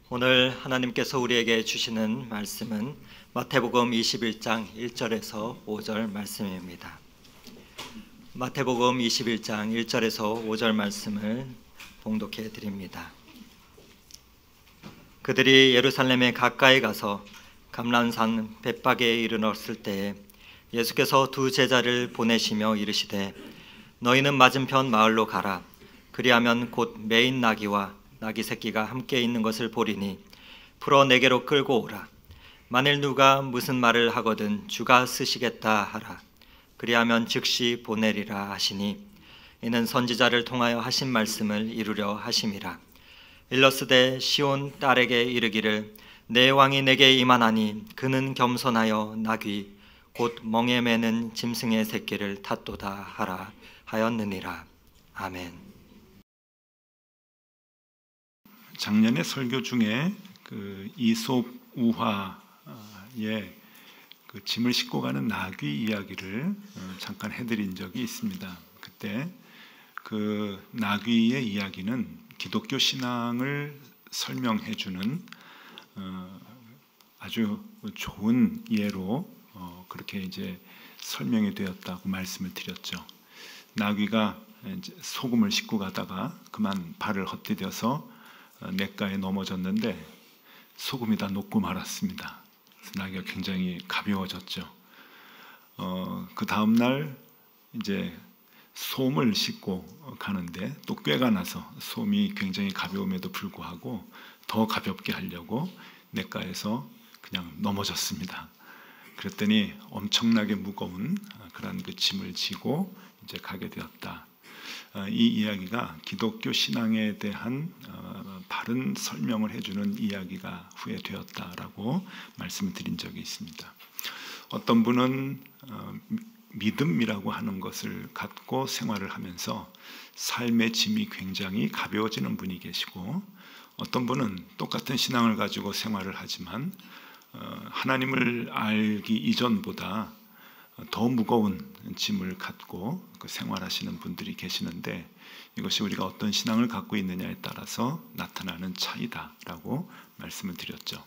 오늘 하나님께서 우리에게 주시는 말씀은 마태복음 21장 1절에서 5절 말씀입니다. 마태복음 21장 1절에서 5절 말씀을 봉독해 드립니다. 그들이 예루살렘에 가까이 가서 감람산 벳박에 이르렀을 때에 예수께서 두 제자를 보내시며 이르시되 너희는 맞은편 마을로 가라. 그리하면 곧 매인 나귀와 나귀 새끼가 함께 있는 것을 보리니 풀어 내게로 끌고 오라. 만일 누가 무슨 말을 하거든 주가 쓰시겠다 하라. 그리하면 즉시 보내리라 하시니 이는 선지자를 통하여 하신 말씀을 이루려 하심이라. 일러스되 시온 딸에게 이르기를 내 왕이 내게 임하나니 그는 겸손하여 나귀 곧 멍에 매는 짐승의 새끼를 탔도다 하라 하였느니라. 아멘. 작년에 설교 중에 그 이솝 우화의 그 짐을 싣고 가는 나귀 이야기를 잠깐 해드린 적이 있습니다. 그때 그 나귀의 이야기는 기독교 신앙을 설명해주는 아주 좋은 예로 그렇게 이제 설명이 되었다고 말씀을 드렸죠. 나귀가 이제 소금을 싣고 가다가 그만 발을 헛디뎌서 냇가에 넘어졌는데 소금이 다 녹고 말았습니다. 그래서 나귀가 굉장히 가벼워졌죠. 그 다음 날 이제 솜을 싣고 가는데 또 꾀가 나서 솜이 굉장히 가벼움에도 불구하고 더 가볍게 하려고 냇가에서 그냥 넘어졌습니다. 그랬더니 엄청나게 무거운 그런 그 짐을 지고 이제 가게 되었다. 이 이야기가 기독교 신앙에 대한 바른 설명을 해주는 이야기가 후에 되었다라고 말씀을 드린 적이 있습니다. 어떤 분은 믿음이라고 하는 것을 갖고 생활을 하면서 삶의 짐이 굉장히 가벼워지는 분이 계시고, 어떤 분은 똑같은 신앙을 가지고 생활을 하지만 하나님을 알기 이전보다 더 무거운 짐을 갖고 생활하시는 분들이 계시는데, 이것이 우리가 어떤 신앙을 갖고 있느냐에 따라서 나타나는 차이다라고 말씀을 드렸죠.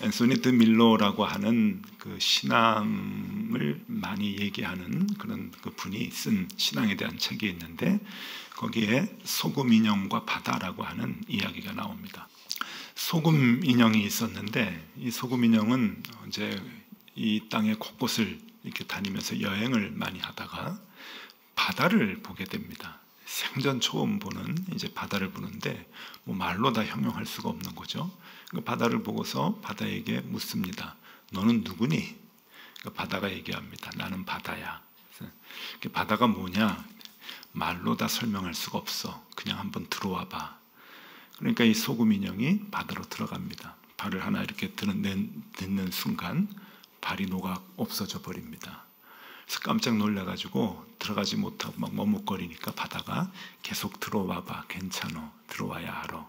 앤소니 드 밀러라고 하는 그 신앙을 많이 얘기하는 그런 그 분이 쓴 신앙에 대한 책이 있는데, 거기에 소금 인형과 바다라고 하는 이야기가 나옵니다. 소금 인형이 있었는데, 이 소금 인형은 이제 이 땅의 곳곳을 이렇게 다니면서 여행을 많이 하다가 바다를 보게 됩니다. 생전 처음 보는 이제 바다를 보는데 뭐 말로 다 형용할 수가 없는 거죠. 그 바다를 보고서 바다에게 묻습니다. 너는 누구니? 바다가 얘기합니다. 나는 바다야. 바다가 뭐냐? 말로 다 설명할 수가 없어. 그냥 한번 들어와 봐. 그러니까 이 소금 인형이 바다로 들어갑니다. 발을 하나 이렇게 넣는 순간 발이 녹아 없어져 버립니다. 그래서 깜짝 놀라가지고 들어가지 못하고 막 머뭇거리니까 바다가 계속 들어와 봐. 괜찮어. 들어와야 알아.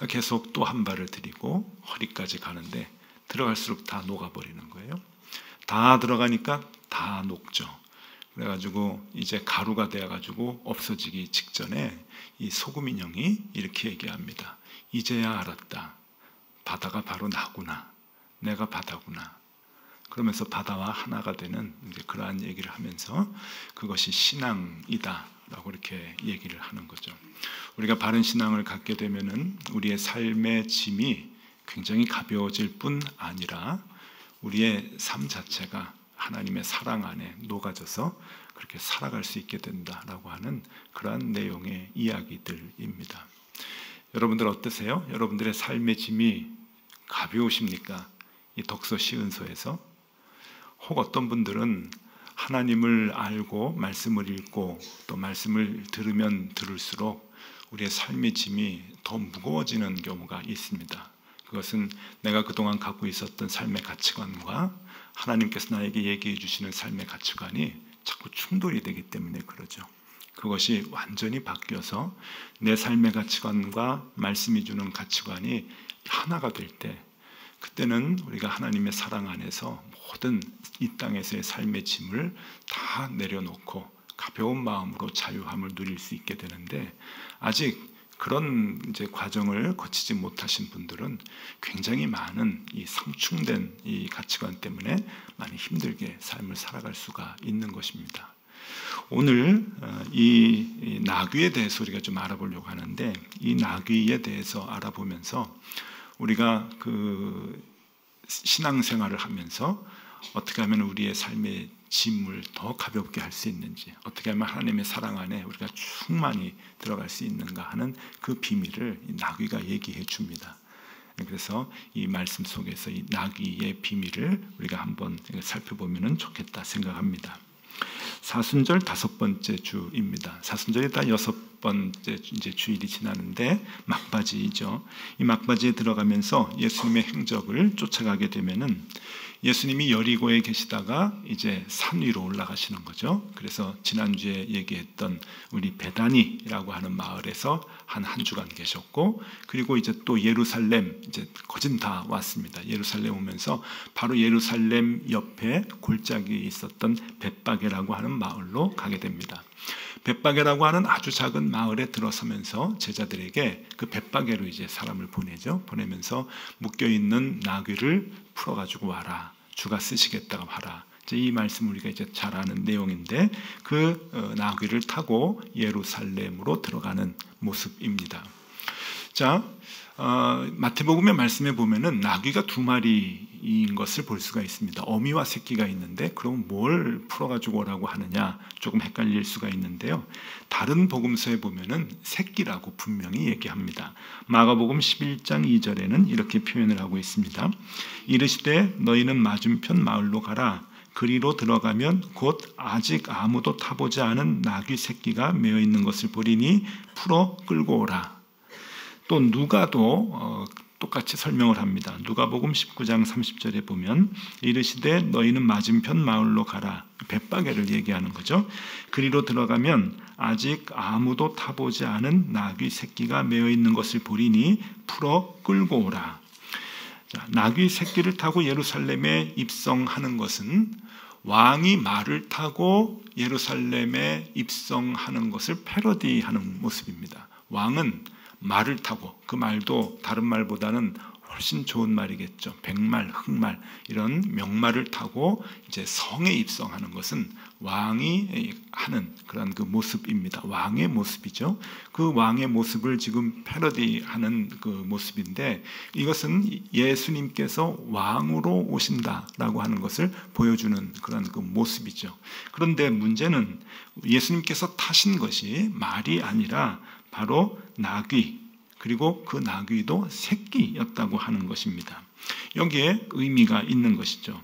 계속 또 한 발을 들이고 허리까지 가는데 들어갈수록 다 녹아버리는 거예요. 다 들어가니까 다 녹죠. 그래가지고 이제 가루가 되어가지고 없어지기 직전에 이 소금 인형이 이렇게 얘기합니다. 이제야 알았다. 바다가 바로 나구나. 내가 바다구나. 그러면서 바다와 하나가 되는 이제 그러한 얘기를 하면서 그것이 신앙이다라고 이렇게 얘기를 하는 거죠. 우리가 바른 신앙을 갖게 되면은 우리의 삶의 짐이 굉장히 가벼워질 뿐 아니라 우리의 삶 자체가 하나님의 사랑 안에 녹아져서 그렇게 살아갈 수 있게 된다라고 하는 그러한 내용의 이야기들입니다. 여러분들 어떠세요? 여러분들의 삶의 짐이 가벼우십니까? 이 덕서 시은서에서? 혹 어떤 분들은 하나님을 알고 말씀을 읽고 또 말씀을 들으면 들을수록 우리의 삶의 짐이 더 무거워지는 경우가 있습니다. 그것은 내가 그동안 갖고 있었던 삶의 가치관과 하나님께서 나에게 얘기해 주시는 삶의 가치관이 자꾸 충돌이 되기 때문에 그러죠. 그것이 완전히 바뀌어서 내 삶의 가치관과 말씀이 주는 가치관이 하나가 될 때, 그때는 우리가 하나님의 사랑 안에서 모든 이 땅에서의 삶의 짐을 다 내려놓고 가벼운 마음으로 자유함을 누릴 수 있게 되는데, 아직 그런 이제 과정을 거치지 못하신 분들은 굉장히 많은 이 상충된 이 가치관 때문에 많이 힘들게 삶을 살아갈 수가 있는 것입니다. 오늘 이 나귀에 대해서 우리가 좀 알아보려고 하는데, 이 나귀에 대해서 알아보면서 우리가 그 신앙생활을 하면서 어떻게 하면 우리의 삶의 짐을 더 가볍게 할 수 있는지, 어떻게 하면 하나님의 사랑 안에 우리가 충만히 들어갈 수 있는가 하는 그 비밀을 이 나귀가 얘기해 줍니다. 그래서 이 말씀 속에서 이 나귀의 비밀을 우리가 한번 살펴보면 좋겠다 생각합니다. 사순절 5번째 주입니다. 사순절이 다 6번째 이제 주일이 지나는데 막바지이죠. 이 막바지에 들어가면서 예수님의 행적을 쫓아가게 되면은 예수님이 여리고에 계시다가 이제 산 위로 올라가시는 거죠. 그래서 지난주에 얘기했던 우리 베다니라고 하는 마을에서 한 주간 계셨고, 그리고 이제 또 예루살렘 이제 거진 다 왔습니다. 예루살렘 오면서 바로 예루살렘 옆에 골짜기에 있었던 벳바게라고 하는 마을로 가게 됩니다. 벳바게라고 하는 아주 작은 마을에 들어서면서 제자들에게 그 벳바게로 이제 사람을 보내죠. 보내면서 묶여 있는 나귀를 풀어가지고 와라. 주가 쓰시겠다고 하라. 이 말씀 우리가 이제 잘 아는 내용인데, 그 나귀를 타고 예루살렘으로 들어가는 모습입니다. 자, 마태복음의 말씀에 보면은 나귀가 2마리인 것을 볼 수가 있습니다. 어미와 새끼가 있는데, 그럼 뭘 풀어가지고 오라고 하느냐 조금 헷갈릴 수가 있는데요. 다른 복음서에 보면은 새끼라고 분명히 얘기합니다. 마가복음 11장 2절에는 이렇게 표현을 하고 있습니다. 이르시되 너희는 맞은편 마을로 가라. 그리로 들어가면 곧 아직 아무도 타보지 않은 나귀 새끼가 메어 있는 것을 보리니 풀어 끌고 오라. 또 누가도 똑같이 설명을 합니다. 누가복음 19장 30절에 보면 이르시되 너희는 맞은편 마을로 가라. 벳바게를 얘기하는 거죠. 그리로 들어가면 아직 아무도 타보지 않은 나귀 새끼가 메어 있는 것을 보리니 풀어 끌고 오라. 자, 나귀 새끼를 타고 예루살렘에 입성하는 것은 왕이 말을 타고 예루살렘에 입성하는 것을 패러디하는 모습입니다. 왕은 말을 타고, 그 말도 다른 말보다는 훨씬 좋은 말이겠죠. 백말, 흑말 이런 명말을 타고 이제 성에 입성하는 것은 왕이 하는 그런 그 모습입니다. 왕의 모습이죠. 그 왕의 모습을 지금 패러디하는 그 모습인데, 이것은 예수님께서 왕으로 오신다라고 하는 것을 보여주는 그런 그 모습이죠. 그런데 문제는 예수님께서 타신 것이 말이 아니라 바로 나귀, 그리고 그 나귀도 새끼였다고 하는 것입니다. 여기에 의미가 있는 것이죠.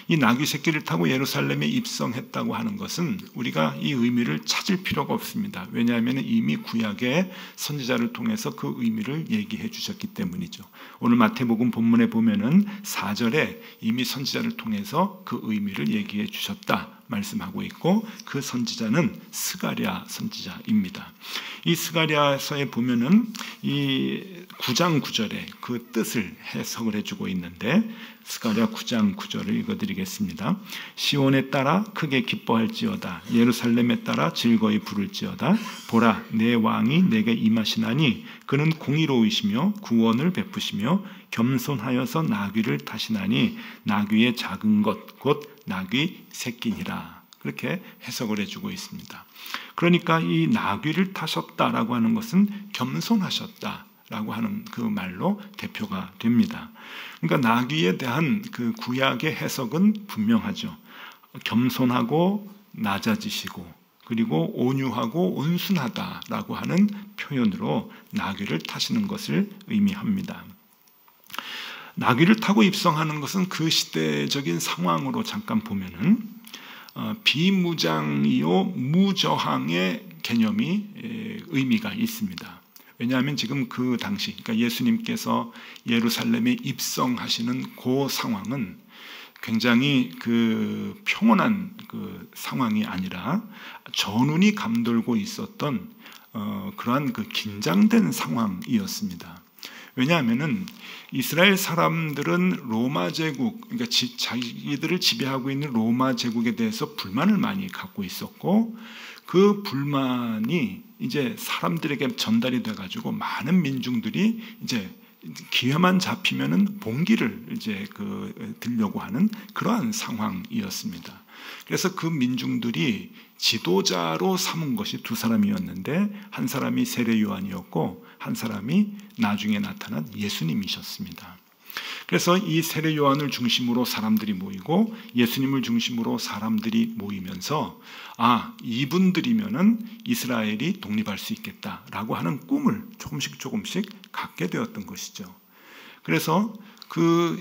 이 나귀 새끼를 타고 예루살렘에 입성했다고 하는 것은 우리가 이 의미를 찾을 필요가 없습니다. 왜냐하면 이미 구약의 선지자를 통해서 그 의미를 얘기해 주셨기 때문이죠. 오늘 마태복음 본문에 보면은 4절에 이미 선지자를 통해서 그 의미를 얘기해 주셨다 말씀하고 있고, 그 선지자는 스가랴 선지자입니다. 이 스가랴서에 보면은 이 9장 9절에 그 뜻을 해석을 해주고 있는데, 스가랴 9장 9절을 읽어드리겠습니다. 시온에 따라 크게 기뻐할지어다. 예루살렘에 따라 즐거이 부를지어다. 보라, 내 왕이 내게 임하시나니 그는 공의로우시며 구원을 베푸시며 겸손하여서 나귀를 타시나니 나귀의 작은 것 곧 나귀 새끼니라. 그렇게 해석을 해주고 있습니다. 그러니까 이 나귀를 타셨다라고 하는 것은 겸손하셨다라고 하는 그 말로 대표가 됩니다. 그러니까 나귀에 대한 그 구약의 해석은 분명하죠. 겸손하고 낮아지시고, 그리고 온유하고 온순하다라고 하는 표현으로 나귀를 타시는 것을 의미합니다. 나귀를 타고 입성하는 것은 그 시대적인 상황으로 잠깐 보면은 비무장이요 무저항의 개념이 의미가 있습니다. 왜냐하면 지금 그 당시, 그러니까 예수님께서 예루살렘에 입성하시는 그 상황은 굉장히 그 평온한 그 상황이 아니라 전운이 감돌고 있었던 그러한 그 긴장된 상황이었습니다. 왜냐하면은 이스라엘 사람들은 로마 제국, 그러니까 자기들을 지배하고 있는 로마 제국에 대해서 불만을 많이 갖고 있었고, 그 불만이 이제 사람들에게 전달이 돼가지고 많은 민중들이 이제 기회만 잡히면은 봉기를 이제 들려고 하는 그러한 상황이었습니다. 그래서 그 민중들이 지도자로 삼은 것이 두 사람이었는데, 한 사람이 세례 요한이었고 한 사람이 나중에 나타난 예수님이셨습니다. 그래서 이 세례 요한을 중심으로 사람들이 모이고 예수님을 중심으로 사람들이 모이면서 이분들이면은 이스라엘이 독립할 수 있겠다라고 하는 꿈을 조금씩 갖게 되었던 것이죠. 그래서 그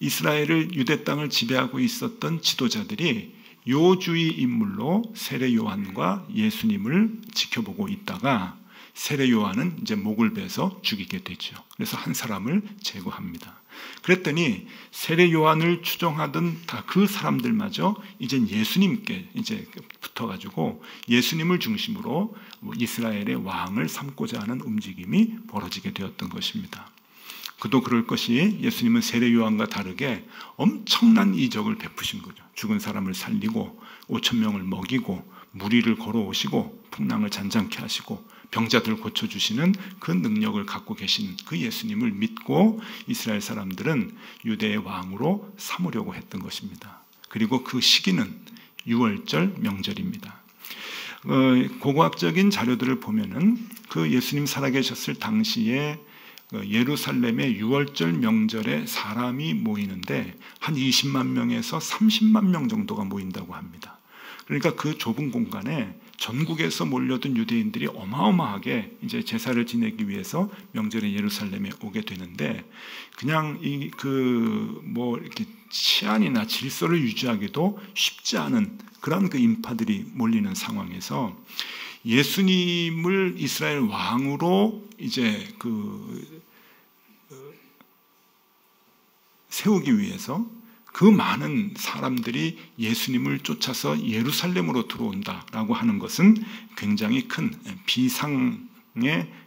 이스라엘을, 유대 땅을 지배하고 있었던 지도자들이 요주의 인물로 세례 요한과 예수님을 지켜보고 있다가 세례 요한은 이제 목을 베서 죽이게 되죠. 그래서 한 사람을 제거합니다. 그랬더니 세례 요한을 추종하던 다 그 사람들마저 이제 예수님께 이제 붙어가지고 예수님을 중심으로 이스라엘의 왕을 삼고자 하는 움직임이 벌어지게 되었던 것입니다. 그도 그럴 것이, 예수님은 세례 요한과 다르게 엄청난 이적을 베푸신 거죠. 죽은 사람을 살리고 5,000명을 먹이고 무리를 걸어오시고 풍랑을 잔잔케 하시고 병자들 고쳐주시는 그 능력을 갖고 계신 그 예수님을 믿고 이스라엘 사람들은 유대의 왕으로 삼으려고 했던 것입니다. 그리고 그 시기는 유월절 명절입니다. 고고학적인 자료들을 보면은 그 예수님 살아계셨을 당시에 예루살렘의 유월절 명절에 사람이 모이는데 한 20만 명에서 30만 명 정도가 모인다고 합니다. 그러니까 그 좁은 공간에 전국에서 몰려든 유대인들이 어마어마하게 이제 제사를 지내기 위해서 명절에 예루살렘에 오게 되는데, 그냥 이렇게 치안이나 질서를 유지하기도 쉽지 않은 그런 그 인파들이 몰리는 상황에서 예수님을 이스라엘 왕으로 이제 세우기 위해서 그 많은 사람들이 예수님을 쫓아서 예루살렘으로 들어온다라고 하는 것은 굉장히 큰 비상의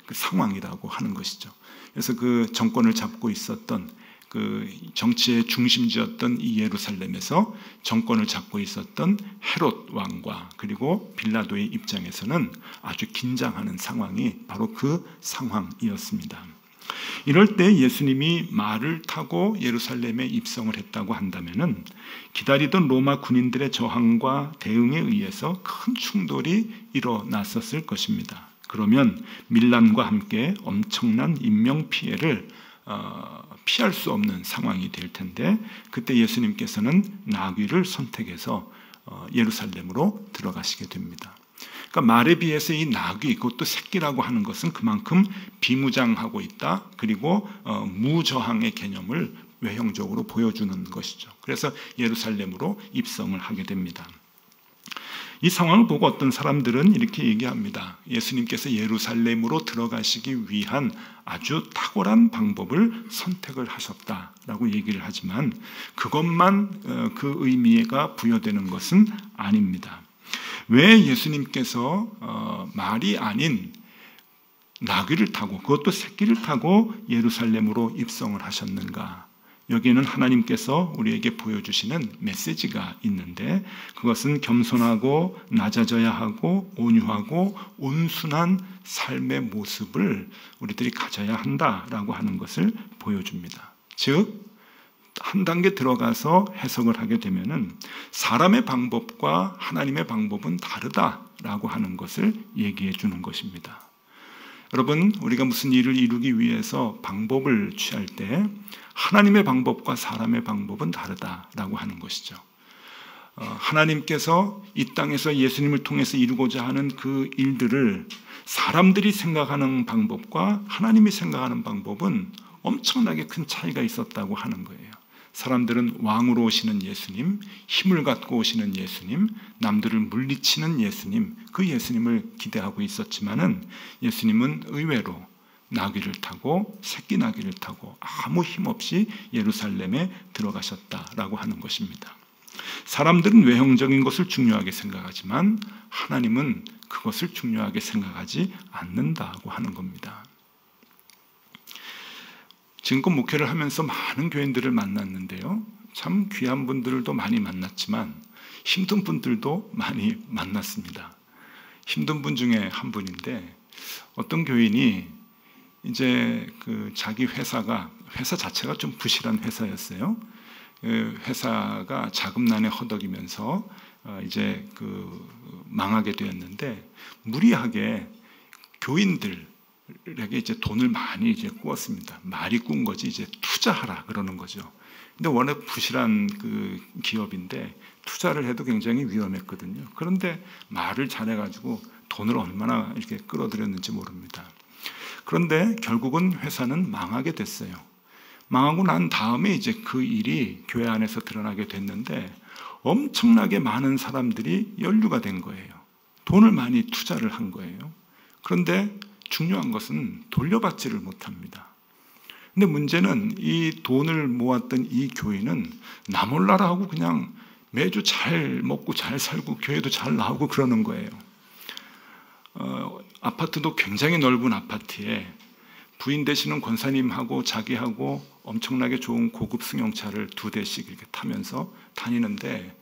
그 상황이라고 하는 것이죠. 그래서 그 정권을 잡고 있었던, 그 정치의 중심지였던 이 예루살렘에서 정권을 잡고 있었던 헤롯 왕과 그리고 빌라도의 입장에서는 아주 긴장하는 상황이 바로 그 상황이었습니다. 이럴 때 예수님이 말을 타고 예루살렘에 입성을 했다고 한다면은 기다리던 로마 군인들의 저항과 대응에 의해서 큰 충돌이 일어났었을 것입니다. 그러면 밀란과 함께 엄청난 인명 피해를 피할 수 없는 상황이 될 텐데, 그때 예수님께서는 나귀를 선택해서 예루살렘으로 들어가시게 됩니다. 그러니까 말에 비해서 이 나귀, 그것도 새끼라고 하는 것은 그만큼 비무장하고 있다, 그리고 무저항의 개념을 외형적으로 보여주는 것이죠. 그래서 예루살렘으로 입성을 하게 됩니다. 이 상황을 보고 어떤 사람들은 이렇게 얘기합니다. 예수님께서 예루살렘으로 들어가시기 위한 아주 탁월한 방법을 선택을 하셨다라고 얘기를 하지만, 그것만 그 의미가 부여되는 것은 아닙니다. 왜 예수님께서 말이 아닌 나귀를 타고, 그것도 새끼를 타고 예루살렘으로 입성을 하셨는가? 여기에는 하나님께서 우리에게 보여주시는 메시지가 있는데, 그것은 겸손하고 낮아져야 하고 온유하고 온순한 삶의 모습을 우리들이 가져야 한다라고 하는 것을 보여줍니다. 즉, 한 단계 들어가서 해석을 하게 되면은 사람의 방법과 하나님의 방법은 다르다라고 하는 것을 얘기해 주는 것입니다. 여러분, 우리가 무슨 일을 이루기 위해서 방법을 취할 때 하나님의 방법과 사람의 방법은 다르다라고 하는 것이죠. 하나님께서 이 땅에서 예수님을 통해서 이루고자 하는 그 일들을 사람들이 생각하는 방법과 하나님이 생각하는 방법은 엄청나게 큰 차이가 있었다고 하는 거예요. 사람들은 왕으로 오시는 예수님, 힘을 갖고 오시는 예수님, 남들을 물리치는 예수님, 그 예수님을 기대하고 있었지만은 예수님은 의외로 나귀를 타고, 새끼 나귀를 타고 아무 힘 없이 예루살렘에 들어가셨다라고 하는 것입니다. 사람들은 외형적인 것을 중요하게 생각하지만 하나님은 그것을 중요하게 생각하지 않는다고 하는 겁니다. 지금껏 목회를 하면서 많은 교인들을 만났는데요. 참 귀한 분들도 많이 만났지만 힘든 분들도 많이 만났습니다. 힘든 분 중에 한 분인데 어떤 교인이 이제 자기 회사 자체가 좀 부실한 회사였어요. 회사가 자금난에 허덕이면서 이제 망하게 되었는데 무리하게 교인들에게 이제 돈을 많이 이제 꾸었습니다. 말이 꾼 거지 이제 투자하라 그러는 거죠. 근데 워낙 부실한 기업인데 투자를 해도 굉장히 위험했거든요. 그런데 말을 잘해가지고 돈을 얼마나 이렇게 끌어들였는지 모릅니다. 그런데 결국은 회사는 망하게 됐어요. 망하고 난 다음에 이제 그 일이 교회 안에서 드러나게 됐는데 엄청나게 많은 사람들이 연루가 된 거예요. 돈을 많이 투자를 한 거예요. 그런데 중요한 것은 돌려받지를 못합니다. 근데 문제는 이 돈을 모았던 이 교인은 나 몰라라 하고 그냥 매주 잘 먹고 잘 살고 교회도 잘 나오고 그러는 거예요. 아파트도 굉장히 넓은 아파트에 부인 되시는 권사님하고 자기하고 엄청나게 좋은 고급 승용차를 2대씩 이렇게 타면서 다니는데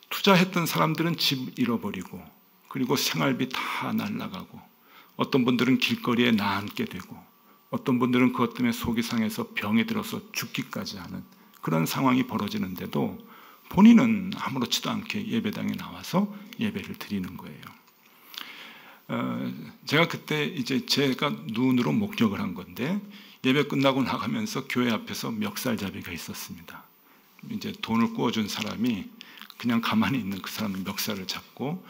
투자했던 사람들은 집 잃어버리고 그리고 생활비 다 날라가고 어떤 분들은 길거리에 나앉게 되고 어떤 분들은 그것 때문에 속이 상해서 병에 들어서 죽기까지 하는 그런 상황이 벌어지는데도 본인은 아무렇지도 않게 예배당에 나와서 예배를 드리는 거예요. 제가 그때 이제 제가 눈으로 목격을 한 건데 예배 끝나고 나가면서 교회 앞에서 멱살잡이가 있었습니다. 이제 돈을 꾸어준 사람이 그냥 가만히 있는 그 사람 멱살을 잡고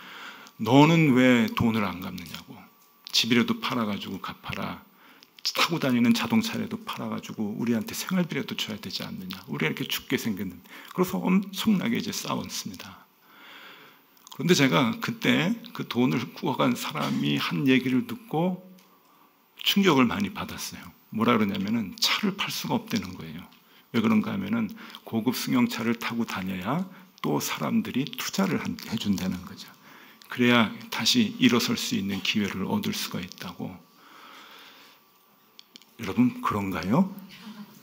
너는 왜 돈을 안 갚느냐고 집이라도 팔아가지고 갚아라 타고 다니는 자동차라도 팔아가지고 우리한테 생활비라도 줘야 되지 않느냐 우리가 이렇게 죽게 생겼는데 그래서 엄청나게 이제 싸웠습니다. 그런데 제가 그때 그 돈을 꾸어간 사람이 한 얘기를 듣고 충격을 많이 받았어요. 뭐라 그러냐면은 차를 팔 수가 없다는 거예요. 왜 그런가 하면은 고급 승용차를 타고 다녀야 또 사람들이 투자를 해준다는 거죠. 그래야 다시 일어설 수 있는 기회를 얻을 수가 있다고. 여러분 그런가요?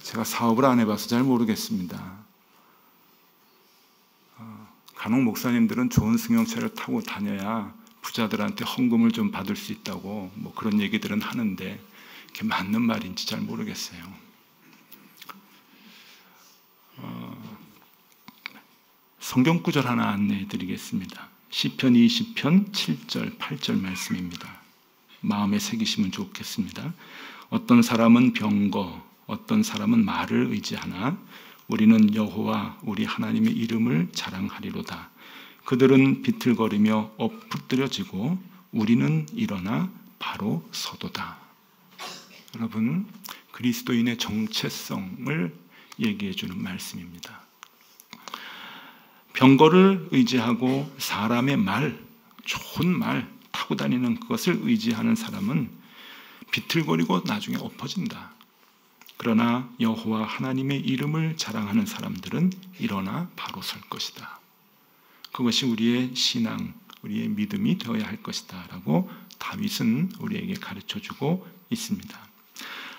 제가 사업을 안 해봐서 잘 모르겠습니다. 간혹 목사님들은 좋은 승용차를 타고 다녀야 부자들한테 헌금을 좀 받을 수 있다고 뭐 그런 얘기들은 하는데 그게 맞는 말인지 잘 모르겠어요. 성경 구절 하나 안내해 드리겠습니다. 시편 20편 7절 8절 말씀입니다. 마음에 새기시면 좋겠습니다. 어떤 사람은 병거 어떤 사람은 말을 의지하나 우리는 여호와 우리 하나님의 이름을 자랑하리로다. 그들은 비틀거리며 엎드려지고 우리는 일어나 바로 서도다. 여러분 그리스도인의 정체성을 얘기해 주는 말씀입니다. 병거를 의지하고 사람의 말, 좋은 말 타고 다니는 그것을 의지하는 사람은 비틀거리고 나중에 엎어진다. 그러나 여호와 하나님의 이름을 자랑하는 사람들은 일어나 바로 설 것이다. 그것이 우리의 신앙, 우리의 믿음이 되어야 할 것이다 라고 다윗은 우리에게 가르쳐주고 있습니다.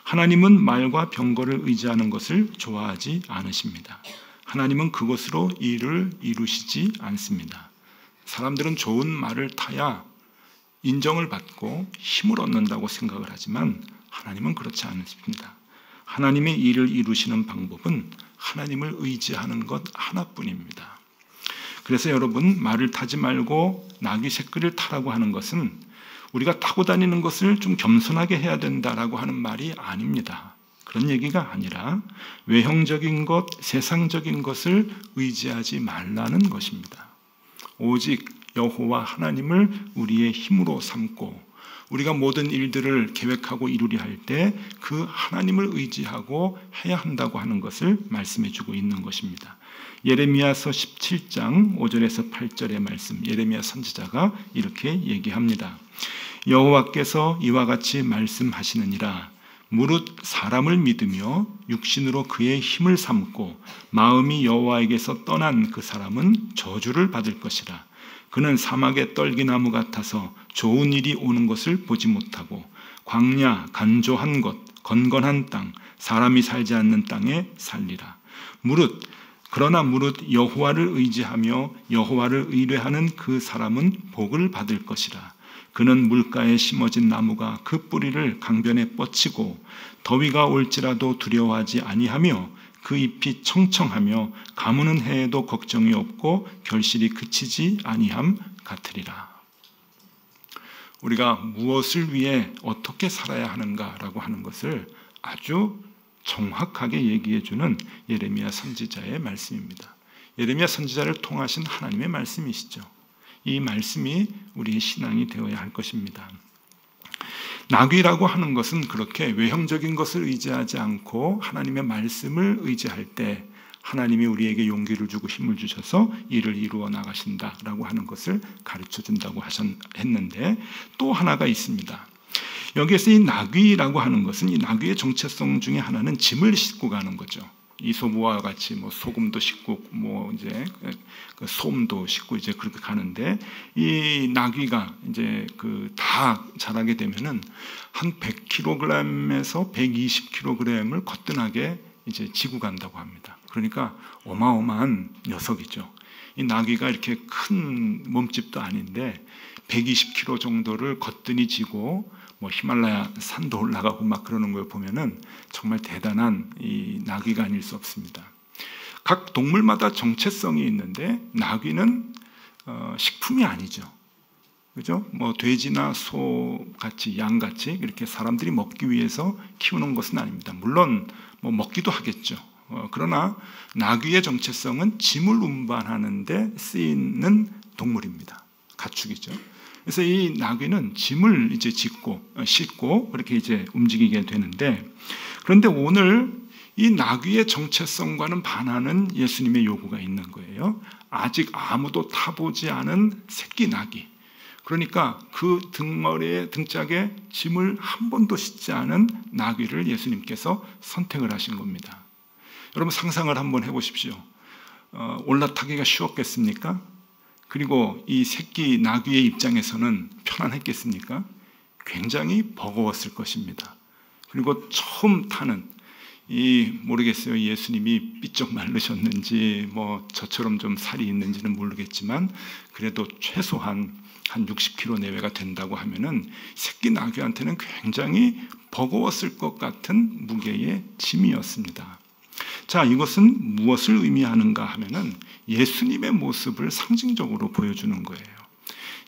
하나님은 말과 병거를 의지하는 것을 좋아하지 않으십니다. 하나님은 그것으로 일을 이루시지 않습니다. 사람들은 좋은 말을 타야 인정을 받고 힘을 얻는다고 생각을 하지만 하나님은 그렇지 않습니다. 하나님의 일을 이루시는 방법은 하나님을 의지하는 것 하나뿐입니다. 그래서 여러분 말을 타지 말고 나귀 새끼를 타라고 하는 것은 우리가 타고 다니는 것을 좀 겸손하게 해야 된다라고 하는 말이 아닙니다. 그런 얘기가 아니라 외형적인 것, 세상적인 것을 의지하지 말라는 것입니다. 오직 여호와 하나님을 우리의 힘으로 삼고 우리가 모든 일들을 계획하고 이루려 할 때 그 하나님을 의지하고 해야 한다고 하는 것을 말씀해 주고 있는 것입니다. 예레미야서 17장 5절에서 8절의 말씀, 예레미야 선지자가 이렇게 얘기합니다. 여호와께서 이와 같이 말씀하시느니라. 무릇 사람을 믿으며 육신으로 그의 힘을 삼고 마음이 여호와에게서 떠난 그 사람은 저주를 받을 것이라. 그는 사막의 떨기나무 같아서 좋은 일이 오는 것을 보지 못하고 광야, 간조한 곳, 건건한 땅, 사람이 살지 않는 땅에 살리라. 그러나 무릇 여호와를 의지하며 여호와를 의뢰하는 그 사람은 복을 받을 것이라. 그는 물가에 심어진 나무가 그 뿌리를 강변에 뻗치고 더위가 올지라도 두려워하지 아니하며 그 잎이 청청하며 가무는 해에도 걱정이 없고 결실이 그치지 아니함 같으리라. 우리가 무엇을 위해 어떻게 살아야 하는가라고 하는 것을 아주 정확하게 얘기해주는 예레미야 선지자의 말씀입니다. 예레미야 선지자를 통하신 하나님의 말씀이시죠. 이 말씀이 우리의 신앙이 되어야 할 것입니다. 나귀라고 하는 것은 그렇게 외형적인 것을 의지하지 않고 하나님의 말씀을 의지할 때 하나님이 우리에게 용기를 주고 힘을 주셔서 일을 이루어 나가신다라고 하는 것을 가르쳐 준다고 했는데, 또 하나가 있습니다. 여기에서 이 나귀라고 하는 것은, 이 나귀의 정체성 중에 하나는 짐을 싣고 가는 거죠. 이소부와 같이 소금도 싣고 이제 솜도 싣고 이제 그렇게 가는데, 이 나귀가 이제 다 자라게 되면은 한 100kg에서 120kg을 거뜬하게 이제 지고 간다고 합니다. 그러니까 어마어마한 녀석이죠. 이 나귀가 이렇게 큰 몸집도 아닌데 120kg 정도를 거뜬히 지고 히말라야 산도 올라가고 막 그러는 걸 보면은 정말 대단한 이 나귀가 아닐 수 없습니다. 각 동물마다 정체성이 있는데 나귀는 식품이 아니죠. 그죠? 돼지나 소 같이, 양 같이 이렇게 사람들이 먹기 위해서 키우는 것은 아닙니다. 물론 먹기도 하겠죠. 그러나 나귀의 정체성은 짐을 운반하는 데 쓰이는 동물입니다. 가축이죠. 그래서 이 나귀는 짐을 이제 싣고 그렇게 이제 움직이게 되는데, 그런데 오늘 이 나귀의 정체성과는 반하는 예수님의 요구가 있는 거예요. 아직 아무도 타보지 않은 새끼 나귀. 그러니까 그 등짝에 짐을 한 번도 싣지 않은 나귀를 예수님께서 선택을 하신 겁니다. 여러분 상상을 한번 해보십시오. 올라타기가 쉬웠겠습니까? 그리고 이 새끼 나귀의 입장에서는 편안했겠습니까? 굉장히 버거웠을 것입니다. 그리고 처음 타는 모르겠어요. 예수님이 삐쩍 마르셨는지 저처럼 좀 살이 있는지는 모르겠지만 그래도 최소한 한 60kg 내외가 된다고 하면은 새끼 나귀한테는 굉장히 버거웠을 것 같은 무게의 짐이었습니다. 자, 이것은 무엇을 의미하는가 하면은 예수님의 모습을 상징적으로 보여주는 거예요.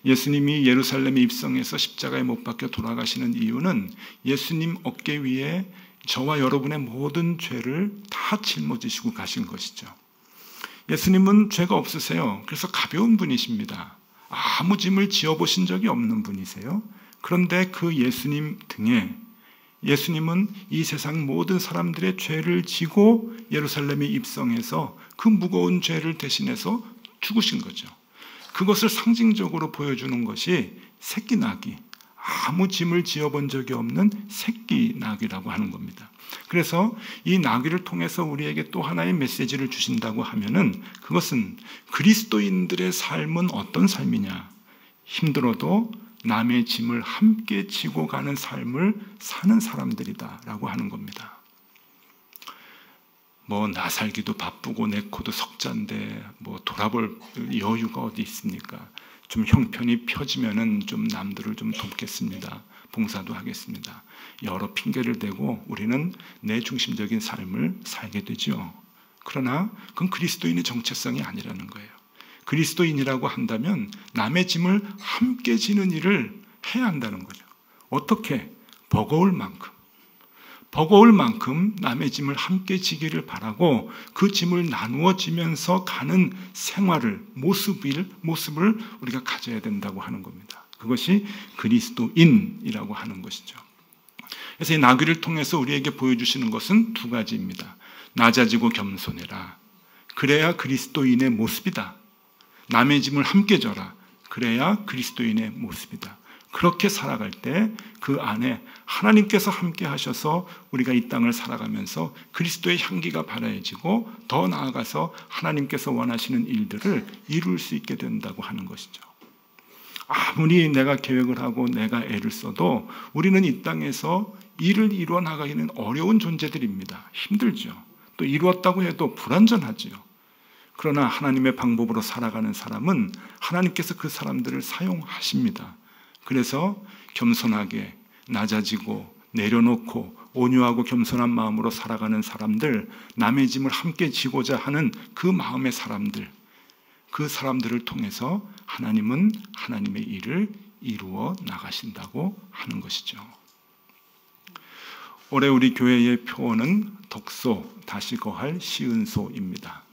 예수님이 예루살렘에 입성해서 십자가에 못 박혀 돌아가시는 이유는 예수님 어깨 위에 저와 여러분의 모든 죄를 다 짊어지시고 가신 것이죠. 예수님은 죄가 없으세요. 그래서 가벼운 분이십니다. 아무 짐을 지어보신 적이 없는 분이세요. 그런데 그 예수님 등에 예수님은 이 세상 모든 사람들의 죄를 지고 예루살렘에 입성해서 그 무거운 죄를 대신해서 죽으신 거죠. 그것을 상징적으로 보여주는 것이 새끼 나귀, 아무 짐을 지어본 적이 없는 새끼 나귀라고 하는 겁니다. 그래서 이 나귀를 통해서 우리에게 또 하나의 메시지를 주신다고 하면은 그것은 그리스도인들의 삶은 어떤 삶이냐, 힘들어도 남의 짐을 함께 지고 가는 삶을 사는 사람들이다라고 하는 겁니다. 나 살기도 바쁘고 내 코도 석잔데 돌아볼 여유가 어디 있습니까? 좀 형편이 펴지면은 좀 남들을 좀 돕겠습니다. 봉사도 하겠습니다. 여러 핑계를 대고 우리는 내 중심적인 삶을 살게 되죠. 그러나 그건 그리스도인의 정체성이 아니라는 거예요. 그리스도인이라고 한다면 남의 짐을 함께 지는 일을 해야 한다는 거죠. 어떻게? 버거울 만큼 남의 짐을 함께 지기를 바라고 그 짐을 나누어 지면서 가는 생활을, 모습을 우리가 가져야 된다고 하는 겁니다. 그것이 그리스도인이라고 하는 것이죠. 그래서 이 나귀를 통해서 우리에게 보여주시는 것은 두 가지입니다. 낮아지고 겸손해라. 그래야 그리스도인의 모습이다. 남의 짐을 함께 져라. 그래야 그리스도인의 모습이다. 그렇게 살아갈 때 그 안에 하나님께서 함께 하셔서 우리가 이 땅을 살아가면서 그리스도의 향기가 발해지고 더 나아가서 하나님께서 원하시는 일들을 이룰 수 있게 된다고 하는 것이죠. 아무리 내가 계획을 하고 내가 애를 써도 우리는 이 땅에서 일을 이루어 나가기는 어려운 존재들입니다. 힘들죠. 또 이루었다고 해도 불완전하지요. 그러나 하나님의 방법으로 살아가는 사람은 하나님께서 그 사람들을 사용하십니다. 그래서 겸손하게 낮아지고 내려놓고 온유하고 겸손한 마음으로 살아가는 사람들, 남의 짐을 함께 지고자 하는 그 마음의 사람들, 그 사람들을 통해서 하나님은 하나님의 일을 이루어 나가신다고 하는 것이죠. 올해 우리 교회의 표어는 덕소, 다시 거할 시은소입니다.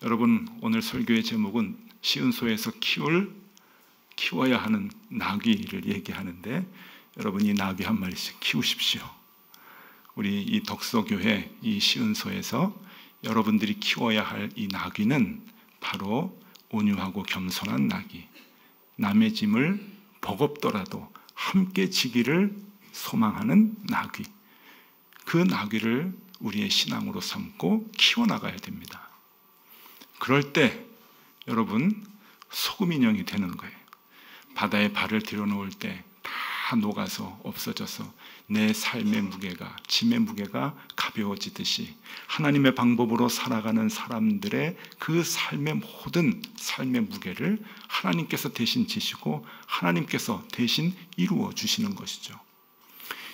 여러분, 오늘 설교의 제목은 시은소에서 키워야 하는 나귀를 얘기하는데, 여러분 이 나귀 한 마리씩 키우십시오. 우리 이 덕소교회 이 시은소에서 여러분들이 키워야 할 이 나귀는 바로 온유하고 겸손한 나귀, 남의 짐을 버겁더라도 함께 지기를 소망하는 나귀, 그 나귀를 우리의 신앙으로 삼고 키워나가야 됩니다. 그럴 때 여러분 소금 인형이 되는 거예요. 바다에 발을 들여놓을 때 다 녹아서 없어져서 내 삶의 무게가, 짐의 무게가 가벼워지듯이 하나님의 방법으로 살아가는 사람들의 그 삶의 모든 삶의 무게를 하나님께서 대신 지시고 하나님께서 대신 이루어 주시는 것이죠.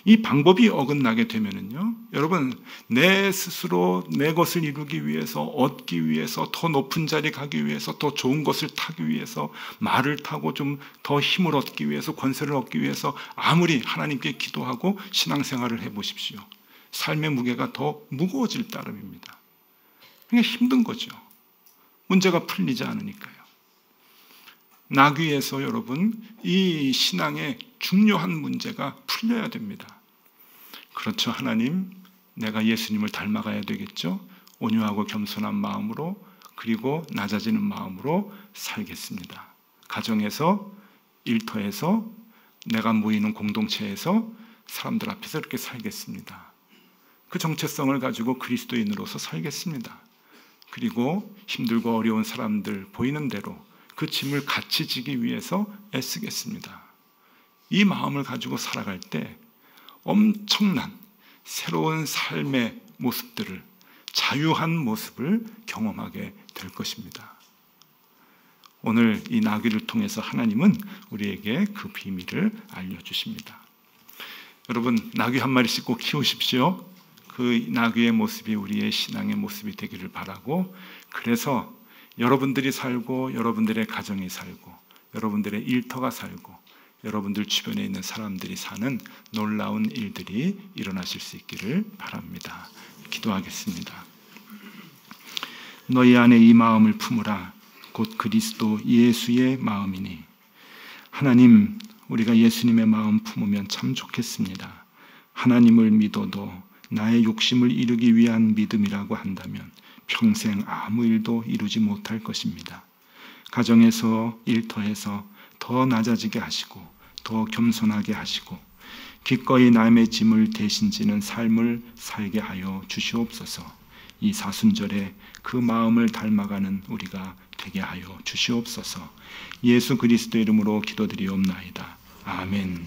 이 방법이 어긋나게 되면은요, 여러분 내 스스로 내 것을 이루기 위해서, 얻기 위해서, 더 높은 자리 가기 위해서, 더 좋은 것을 타기 위해서, 말을 타고 좀 더 힘을 얻기 위해서, 권세를 얻기 위해서 아무리 하나님께 기도하고 신앙생활을 해보십시오. 삶의 무게가 더 무거워질 따름입니다. 그러니까 힘든 거죠. 문제가 풀리지 않으니까요. 나귀에서 여러분 이 신앙의 중요한 문제가 풀려야 됩니다. 그렇죠. 하나님, 내가 예수님을 닮아가야 되겠죠. 온유하고 겸손한 마음으로, 그리고 낮아지는 마음으로 살겠습니다. 가정에서, 일터에서, 내가 모이는 공동체에서 사람들 앞에서 이렇게 살겠습니다. 그 정체성을 가지고 그리스도인으로서 살겠습니다. 그리고 힘들고 어려운 사람들 보이는 대로 그 짐을 같이 지기 위해서 애쓰겠습니다. 이 마음을 가지고 살아갈 때 엄청난 새로운 삶의 모습들을, 자유한 모습을 경험하게 될 것입니다. 오늘 이 나귀를 통해서 하나님은 우리에게 그 비밀을 알려주십니다. 여러분, 나귀 한 마리씩 꼭 키우십시오. 그 나귀의 모습이 우리의 신앙의 모습이 되기를 바라고, 그래서 여러분들이 살고, 여러분들의 가정이 살고, 여러분들의 일터가 살고, 여러분들 주변에 있는 사람들이 사는 놀라운 일들이 일어나실 수 있기를 바랍니다. 기도하겠습니다. 너희 안에 이 마음을 품으라. 곧 그리스도 예수의 마음이니. 하나님, 우리가 예수님의 마음 품으면 참 좋겠습니다. 하나님을 믿어도 나의 욕심을 이루기 위한 믿음이라고 한다면 평생 아무 일도 이루지 못할 것입니다. 가정에서, 일터에서 더 낮아지게 하시고 더 겸손하게 하시고 기꺼이 남의 짐을 대신 지는 삶을 살게 하여 주시옵소서. 이 사순절에 그 마음을 닮아가는 우리가 되게 하여 주시옵소서. 예수 그리스도 이름으로 기도드리옵나이다. 아멘.